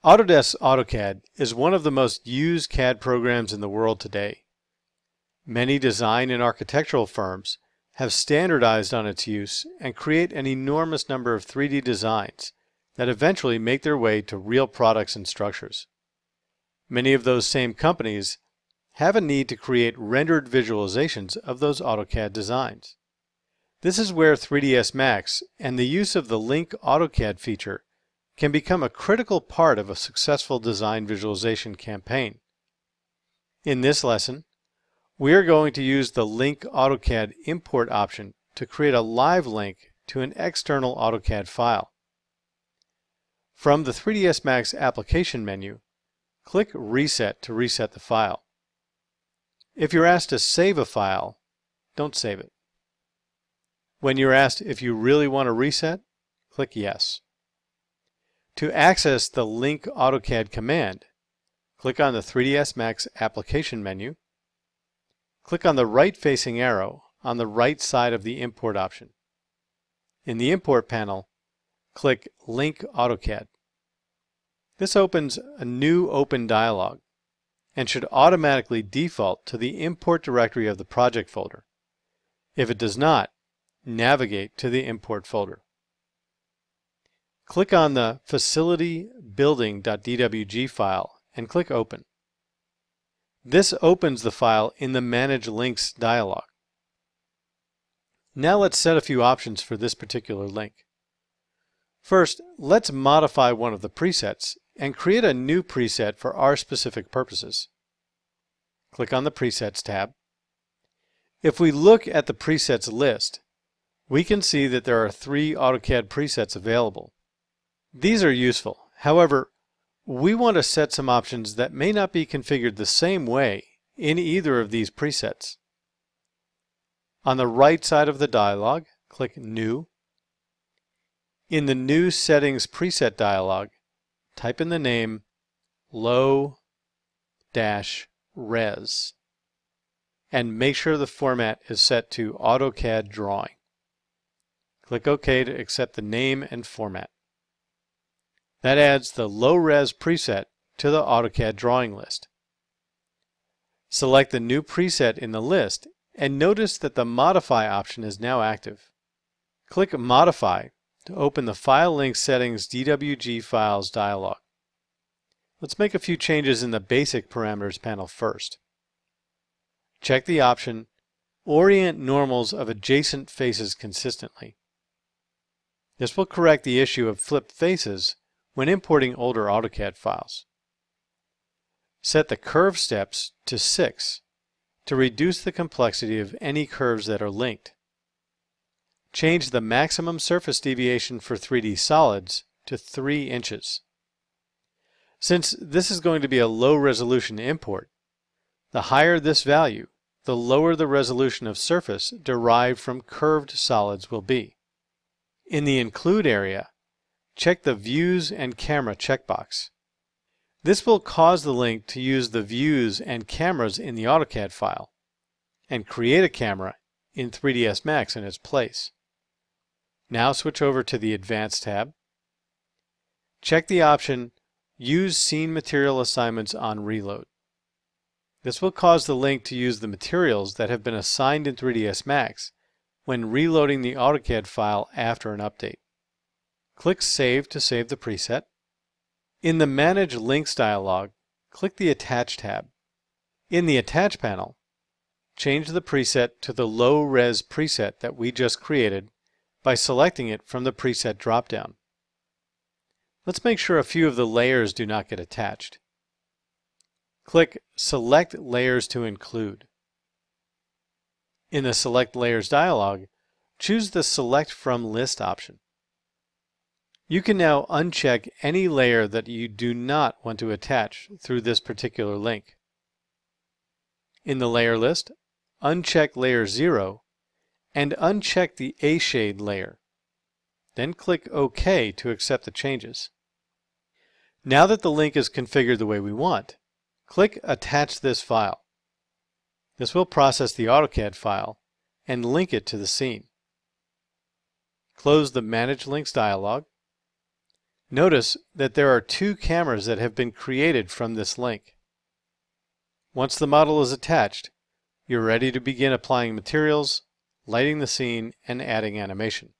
Autodesk AutoCAD is one of the most used CAD programs in the world today. Many design and architectural firms have standardized on its use and create an enormous number of 3D designs that eventually make their way to real products and structures. Many of those same companies have a need to create rendered visualizations of those AutoCAD designs. This is where 3ds Max and the use of the Link AutoCAD feature can become a critical part of a successful design visualization campaign. In this lesson, we are going to use the Link AutoCAD import option to create a live link to an external AutoCAD file. From the 3ds Max application menu, click Reset to reset the file. If you're asked to save a file, don't save it. When you're asked if you really want to reset, click Yes. To access the Link AutoCAD command, click on the 3ds Max application menu. Click on the right-facing arrow on the right side of the import option. In the import panel, click Link AutoCAD. This opens a new open dialog and should automatically default to the import directory of the project folder. If it does not, navigate to the import folder. Click on the Facility Building.dwg file and click Open. This opens the file in the Manage Links dialog. Now let's set a few options for this particular link. First, let's modify one of the presets and create a new preset for our specific purposes. Click on the Presets tab. If we look at the presets list, we can see that there are 3 AutoCAD presets available. These are useful. However, we want to set some options that may not be configured the same way in either of these presets. On the right side of the dialog, click New. In the New Settings preset dialog, type in the name Low-Res and make sure the format is set to AutoCAD Drawing. Click OK to accept the name and format. That adds the low-res preset to the AutoCAD drawing list. Select the new preset in the list and notice that the Modify option is now active. Click Modify to open the File Link Settings DWG Files dialog. Let's make a few changes in the Basic Parameters panel first. Check the option Orient Normals of Adjacent Faces Consistently. This will correct the issue of flipped faces when importing older AutoCAD files. Set the curve steps to 6 to reduce the complexity of any curves that are linked. Change the maximum surface deviation for 3D solids to 3 inches. Since this is going to be a low resolution import, the higher this value, the lower the resolution of surface derived from curved solids will be. In the Include area, check the Views and Camera checkbox. This will cause the link to use the views and cameras in the AutoCAD file and create a camera in 3ds Max in its place. Now switch over to the Advanced tab. Check the option Use Scene Material Assignments on Reload. This will cause the link to use the materials that have been assigned in 3ds Max when reloading the AutoCAD file after an update. Click Save to save the preset. In the Manage Links dialog, click the Attach tab. In the Attach panel, change the preset to the low-res preset that we just created by selecting it from the preset dropdown. Let's make sure a few of the layers do not get attached. Click Select Layers to Include. In the Select Layers dialog, choose the Select from List option. You can now uncheck any layer that you do not want to attach through this particular link. In the layer list, uncheck Layer 0 and uncheck the A-shade layer. Then click OK to accept the changes. Now that the link is configured the way we want, click Attach this file. This will process the AutoCAD file and link it to the scene. Close the Manage Links dialog. Notice that there are two cameras that have been created from this link. Once the model is attached, you're ready to begin applying materials, lighting the scene, and adding animation.